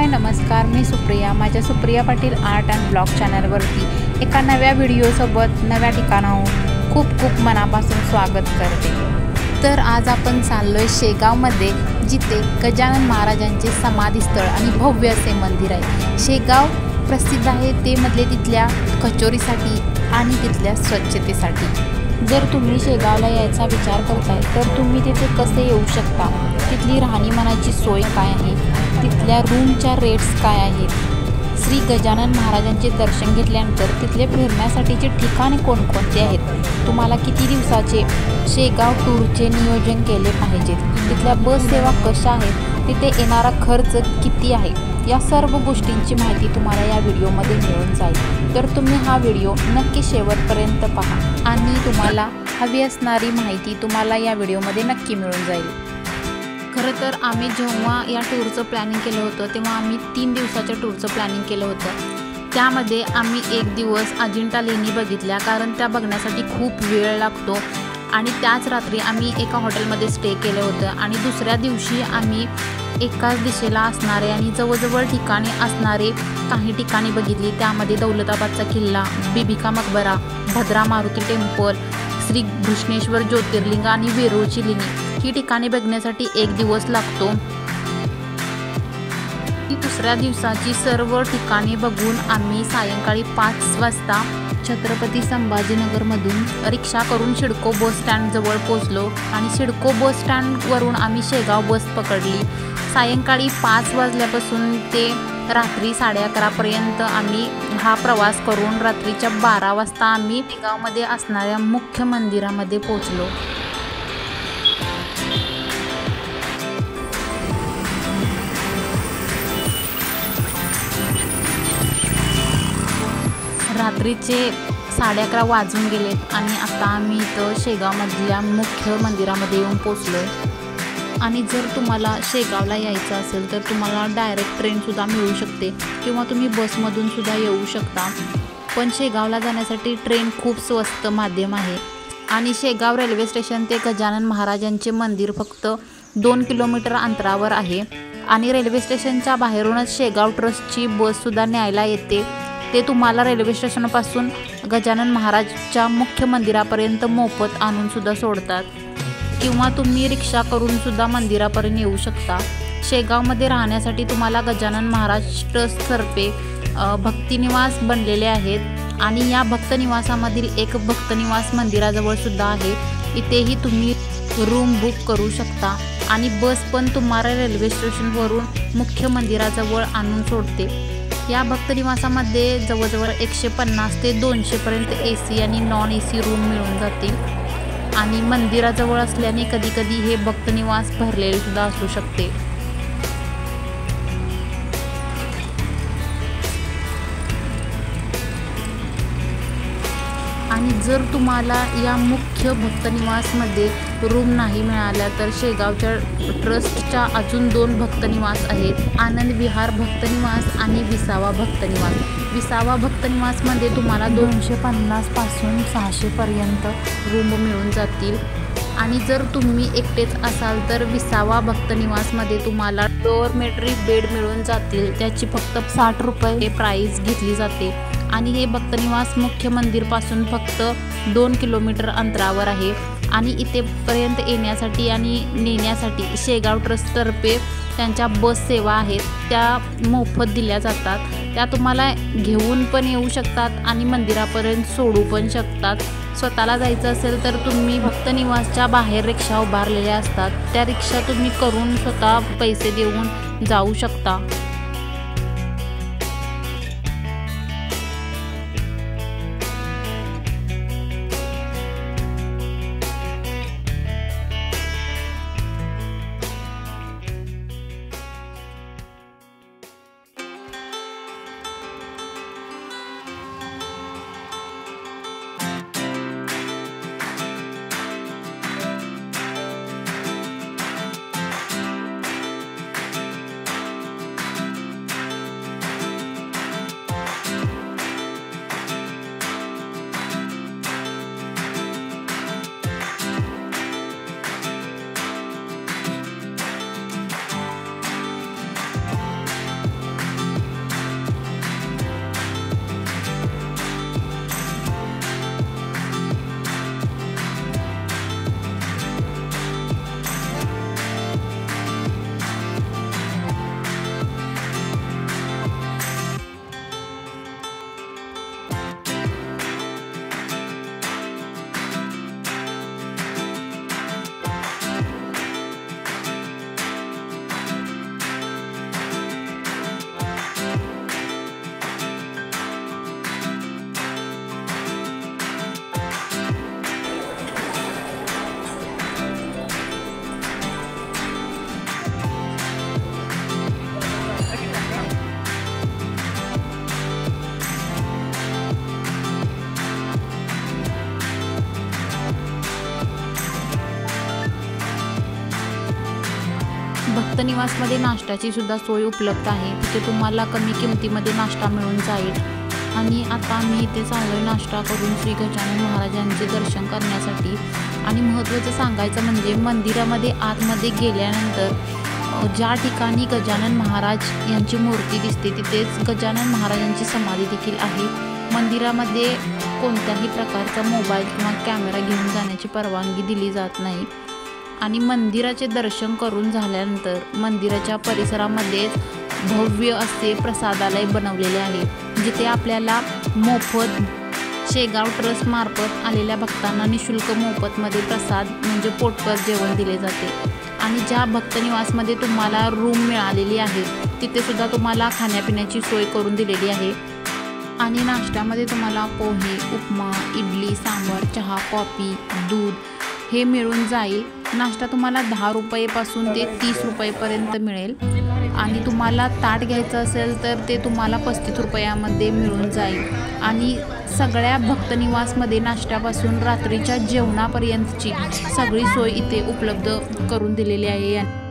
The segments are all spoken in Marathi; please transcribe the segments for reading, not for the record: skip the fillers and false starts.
नमस्कार, मी सुप्रिया. माझ्या Supriya Patil art and blog चॅनलवरती एका नव्या व्हिडिओसोबत नव्या ठिकाणाहून खूप खूप मनापासून स्वागत करते. तर आज आपण चाललोय शेगावमध्ये, जिथे गजानन महाराजांचे समाधीस्थळ आणि भव्य असे मंदिर आहे. शेगाव प्रसिद्ध आहे ते मधले तिथल्या कचोरीसाठी आणि तिथल्या स्वच्छतेसाठी. जर तुम्ही शेगावला यायचा विचार करताय तर तुम्ही तिथे कसे येऊ शकता, तिथली राहणीमानाची सोय काय आहे, तिथल्या रूमच्या रेट्स काय आहेत, श्री गजानन महाराजांचे दर्शन घेतल्यानंतर तिथले फिरण्यासाठीचे ठिकाणे कोणकोणते आहेत, तुम्हाला किती दिवसाचे शेगाव टूरचे नियोजन केले पाहिजे, तिथल्या बस सेवा कशा आहेत, तिथे येणारा खर्च किती आहे, या सर्व गोष्टींची माहिती तुम्हाला या व्हिडिओमध्ये मिळून जाईल. तर तुम्ही हा व्हिडिओ नक्की शेवटपर्यंत पहा आणि तुम्हाला हवी असणारी माहिती तुम्हाला या व्हिडिओमध्ये नक्की मिळून जाईल. खरं तर आम्ही जेव्हा या टूरचं प्लॅनिंग केलं होतं तेव्हा आम्ही 3 दिवसाच्या टूरचं प्लॅनिंग केलं होतं. त्यामध्ये आम्ही 1 दिवस अजिंठा लेणी बघितल्या, कारण त्या बघण्यासाठी खूप वेळ लागतो. आणि त्याच रात्री आम्ही एका हॉटेलमध्ये स्टे केलं होतं आणि दुसऱ्या दिवशी आम्ही एकाच दिशेला असणारे आणि जवळजवळ ठिकाणी असणारे काही ठिकाणी बघितली. त्यामध्ये दौलताबादचा किल्ला, बीबिका मकबरा, भद्रा मारुती टेम्पल, श्री घृष्णेश्वर ज्योतिर्लिंग आणि वेरूळची लेणी ही ठिकाणे बघण्यासाठी 1 दिवस लागतो. दुसऱ्या दिवसाची सर्व ठिकाणे बघून आम्ही सायंकाळी 5 वाजता छत्रपती संभाजीनगरमधून रिक्षा करून सिडको बस स्टँडजवळ पोचलो आणि सिडको बस स्टँडवरून आम्ही शेगाव बस पकडली. सायंकाळी 5 वाजल्यापासून ते रात्री 11:30पर्यंत आम्ही हा प्रवास करून रात्रीच्या 12 वाजता आम्ही शेगावमध्ये असणाऱ्या मुख्य मंदिरामध्ये पोचलो. रात्रीचे 11:30 वाजून गेलेत आणि आता आम्ही इथं शेगावमधल्या मुख्य मंदिरामध्ये येऊन पोचलो आहे. आणि जर तुम्हाला शेगावला यायचं असेल तर तुम्हाला डायरेक्ट ट्रेनसुद्धा मिळू शकते किंवा तुम्ही बसमधून सुद्धा येऊ शकता. पण शेगावला जाण्यासाठी ट्रेन खूप स्वस्त माध्यम आहे. आणि शेगाव रेल्वे स्टेशन ते गजानन महाराजांचे मंदिर फक्त 2 किलोमीटर अंतरावर आहे. आणि रेल्वे स्टेशनच्या बाहेरूनच शेगाव ट्रस्टची बससुद्धा न्यायला येते. ते तुम्हाला रेल्वे स्टेशनपासून गजानन महाराजच्या मुख्य मंदिरापर्यंत मोफत आणूनसुद्धा सोडतात किंवा तुम्ही रिक्षा करूनसुद्धा मंदिरापर्यंत येऊ शकता. शेगावमध्ये राहण्यासाठी तुम्हाला गजानन महाराज ट्रस्टतर्फे भक्तिनिवास बनलेले आहेत आणि या भक्तनिवासामधील एक भक्तनिवास मंदिराजवळसुद्धा आहे. इथेही तुम्ही रूम बुक करू शकता आणि बस पण तुम्हाला रेल्वे स्टेशनवरून मुख्य मंदिराजवळ आणून सोडते. या भक्तनिवासामध्ये जवळजवळ 150 ते 200पर्यंत AC आणि नॉन AC रूम मिळून जातील. आणि मंदिराजवळ असल्याने कधीकधी हे भक्तनिवास भरलेले सुद्धा असू शकते. आणि जर तुम्हाला या मुख्य भक्तनिवासमध्ये रूम नाही मिळाल्या तर शेगावच्या ट्रस्टच्या अजून 2 भक्तनिवास आहेत, आनंद विहार भक्तनिवास आणि विसावा भक्तनिवास. विसावा भक्तनिवासमध्ये तुम्हाला 250 पासून 600पर्यंत रूम मिळून जातील. आणि जर तुम्ही एकटेच असाल तर विसावा भक्तनिवासमध्ये तुम्हाला डॉर्मेटरी बेड मिळून जातील. त्याची फक्त 60 रुपये प्राईस घेतली जाते. आणि हे भक्तनिवास मुख्य मंदिरपासून फक्त 2 किलोमीटर अंतरावर आहे. आणि इथेपर्यंत येण्यासाठी आणि नेण्यासाठी शेगाव ट्रस्टतर्फे त्यांच्या बस सेवा आहेत त्या मोफत दिल्या जातात। त्या तुम्हाला घेऊन पण येऊ शकतात आणि मंदिरापर्यंत सोडू पण शकतात। स्वतःला जायचं असेल तर तुम्ही भक्त निवासच्या बाहेर रिक्षा उभारलेल्या असतात, त्या रिक्षा तुम्ही करून स्वतः पैसे देऊन जाऊ शकता। भक्त निवासमध्ये नाश्त्याची सुद्धा सोय उपलब्ध आहे। तिथे तुम्हाला कमी किमतीमध्ये नाश्ता मिळून जाईल। आणि आता मी इथे चाललोय नाश्ता करून श्री गजानन महाराजांचे दर्शन करण्यासाठी। आणि महत्त्वाचं सांगायचं म्हणजे मंदिरामध्ये आतमध्ये गेल्यानंतर ज्या ठिकाणी गजानन महाराज यांची मूर्ती दिसते तिथेच गजानन महाराजांची समाधी देखील आहे। मंदिरामध्ये कोणत्याही प्रकारचा मोबाईल किंवा कॅमेरा घेऊन जाण्याची परवानगी दिली जात नाही। आणि मंदिराचे दर्शन करून झाल्यानंतर मंदिराच्या परिसरामध्ये भव्य असे प्रसादालय बनवलेले आहे, जिथे आपल्याला मोफत शेगाव ट्रस्ट मार्फत आलेल्या भक्तांना निशुल्क मोफतमध्ये प्रसाद म्हणजे पोटभर जेवण दिले जाते। आणि ज्या भक्त निवासमध्ये तुम्हाला रूम मिळालेली आहे तिथे सुद्धा तुम्हाला खाण्यापिण्याची सोय करून दिलेली आहे। आणि नाश्त्यामध्ये तुम्हाला पोहे, उपमा, इडली, सांबार, चहा, कॉफी, दूध हे मिळून जाईल। नाश्ता तुम्हाला 10 रुपयेपासून ते 30 रुपयेपर्यंत मिळेल। आणि तुम्हाला ताट घ्यायचं असेल तर ते तुम्हाला 35 रुपयामध्ये मिळून जाईल। आणि सगळ्या भक्तनिवासमध्ये नाश्त्यापासून रात्रीच्या जेवणापर्यंतची सगळी सोय इथे उपलब्ध करून दिलेली आहे।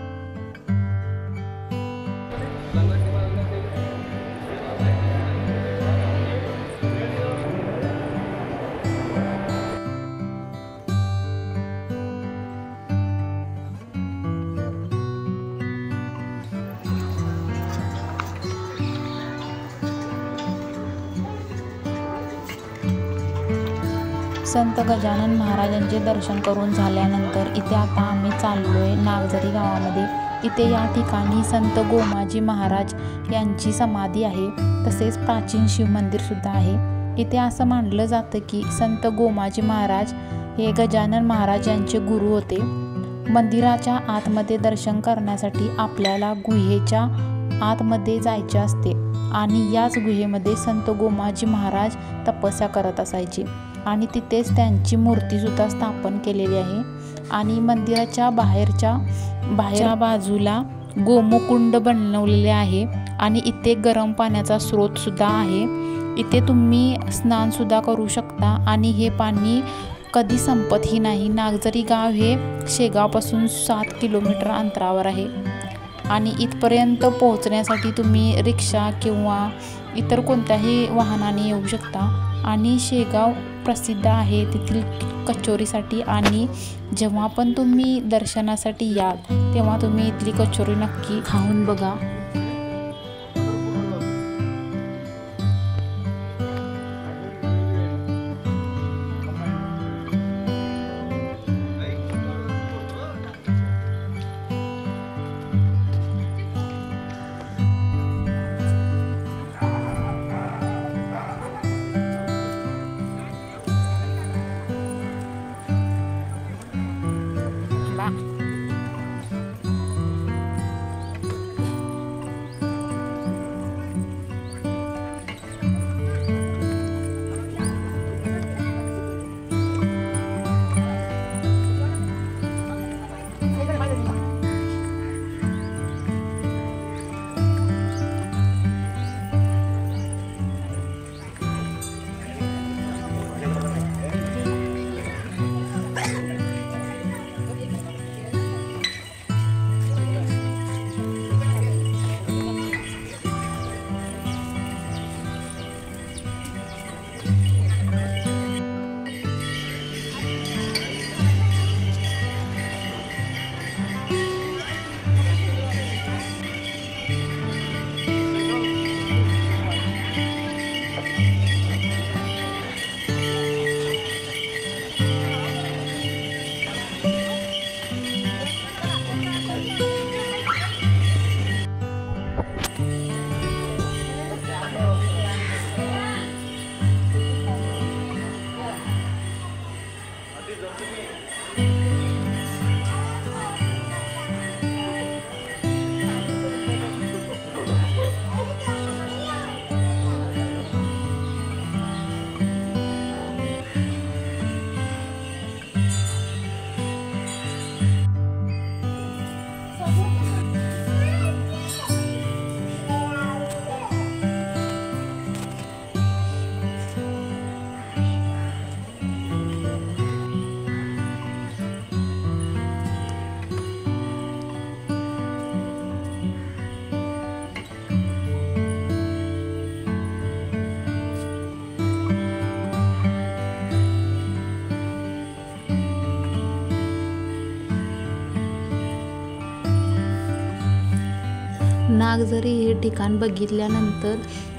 संत गजानन महाराजांचे दर्शन करून झाल्यानंतर इथे आता आम्ही चाललोय नागझरी गावामध्ये। इथे या ठिकाणी संत गोमाजी महाराज यांची समाधी आहे, तसेच प्राचीन शिव मंदिर सुद्धा आहे। इथे असं मानलं जातं की संत गोमाजी महाराज हे गजानन महाराज यांचे गुरु होते। मंदिराच्या आतमध्ये दर्शन करण्यासाठी आपल्याला गुहेच्या आतमध्ये जायचे असते आणि याच गुहेमध्ये संत गोमाजी महाराज तपस्या करत असायचे आणि तिथेच त्यांची मूर्तीसुद्धा स्थापन केलेली आहे। आणि मंदिराच्या बाहेरच्या बाजूला गोमुकुंड बनवलेले आहे आणि इथे गरम पाण्याचा स्रोतसुद्धा आहे। इथे तुम्ही स्नानसुद्धा करू शकता आणि हे पाणी कधी संपतही नाही। नागझरी गाव हे शेगावपासून 7 किलोमीटर अंतरावर आहे आणि इथपर्यंत पोहोचण्यासाठी तुम्ही रिक्षा किंवा इतर कोणत्याही वाहनाने येऊ शकता। आणि शेगाव प्रसिद्ध आहे तेथील कचोरीसाठी। आणि जेव्हा पण तुम्ही दर्शनासाठी याल तेव्हा तुम्ही इथली कचोरी नक्की खाऊन बघा। नागझरी हे ठिकाण बघितल्यानंतर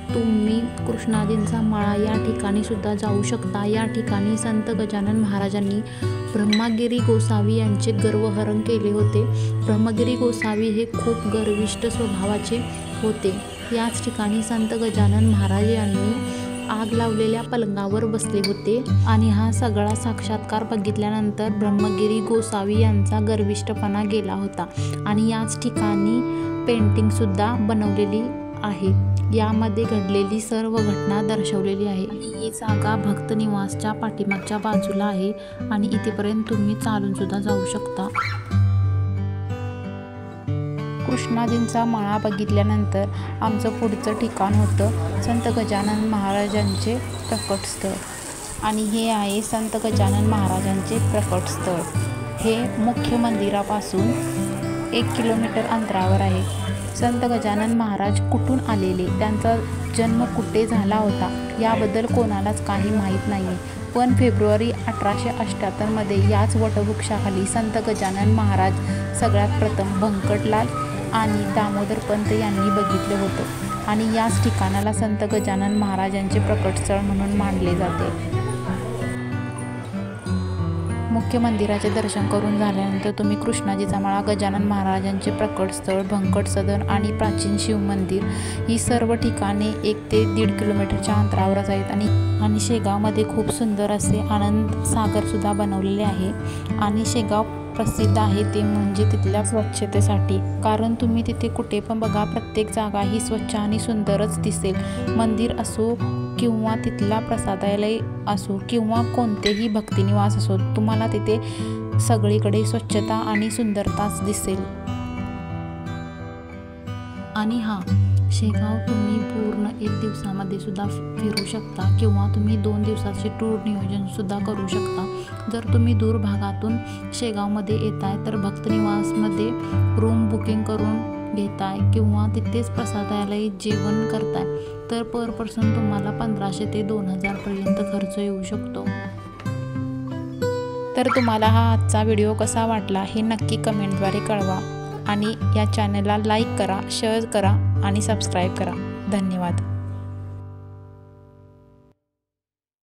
तुम्ही कृष्णाजींचा मळा या ठिकाणी सुद्धा जाऊ शकता। या ठिकाणी संत गजानन महाराजांनी ब्रह्मगिरी गोसावी यांचे गर्वहरण केले होते। ब्रह्मगिरी गोसावी हे खूप गर्विष्ठ स्वभावाचे होते। याच ठिकाणी संत गजानन महाराज यांनी आग लावलेल्या पलंगावर बसले होते आणि हा सगळा साक्षात्कार बघितल्यानंतर ब्रह्मगिरी गोसावी यांचा गर्विष्ठपणा गेला होता आणि याच ठिकाणी पेंटिंग सुद्धा बनवलेली आहे। यामध्ये घडलेली सर्व घटना दर्शवलेली आहे। ही जागा भक्त निवासच्या पाठीमागच्या बाजूला आहे आणि इथेपर्यंत तुम्ही चालून सुद्धा जाऊ शकता। कृष्णाजींचा मळा बघितल्यानंतर आमचं पुढचं ठिकाण होतं संत गजानन महाराजांचे प्रकट स्थळ आणि हे आहे संत गजानन महाराजांचे प्रकट स्थळ। हे मुख्य मंदिरापासून 1 किलोमीटर अंतरावर आहे। संत गजानन महाराज कुठून आलेले, त्यांचा जन्म कुठे झाला होता याबद्दल कोणालाच काही माहीत नाही। पण फेब्रुवारी 1878 मध्ये याच वटवृक्षाखाली संत गजानन महाराज सगळ्यात प्रथम भंकटलाल आणि दामोदर पंत यांनी बघितलं होतं आणि याच ठिकाणाला संत गजानन महाराजांचे प्रकट स्थळ म्हणून मानले जाते। मुख्य मंदिराचे दर्शन करून झाल्यानंतर तुम्ही कृष्णाजीचा मळा, गजानन महाराजांचे प्रकट स्थळ, भंकट सदन आणि प्राचीन शिव मंदिर ही सर्व ठिकाणे 1 ते 1.5 किलोमीटरच्या अंतरावरच आहेत आणि शेगावमध्ये खूप सुंदर असे आनंद सागर सुद्धा बनवलेले आहे आणि शेगाव प्रसिद्ध आहे ते म्हणजे तिथल्या स्वच्छतेसाठी। कारण तुम्ही तिथे कुठे पण बघा, प्रत्येक जागा ही स्वच्छ आणि सुंदरच दिसेल। मंदिर असो किंवा तिथला प्रसादालय असो किंवा कोणतेही भक्तिनिवास असो, तुम्हाला तिथे सगळीकडे स्वच्छता आणि सुंदरताच दिसेल। आणि शेगाव तुम्ही पूर्ण 1 दिवसामध्ये सुद्धा फिरू शकता किंवा तुम्ही 2 दिवसाचे टूर नियोजन सुद्धा करू शकता। जर तुम्ही दूर भागातून शेगावमध्ये येताय तर भक्तनिवासमध्ये रूम बुकिंग करून घेताय किंवा तिथेच प्रसादालय जेवण करताय तर पर पर्सन तुम्हाला 1500 ते 2000 पर्यंत खर्च येऊ शकतो। तर तुम्हाला हा आजचा व्हिडिओ कसा वाटला हे नक्की कमेंटद्वारे कळवा आणि या चॅनलला लाईक करा, शेअर करा आणि सबस्क्राईब करा। धन्यवाद।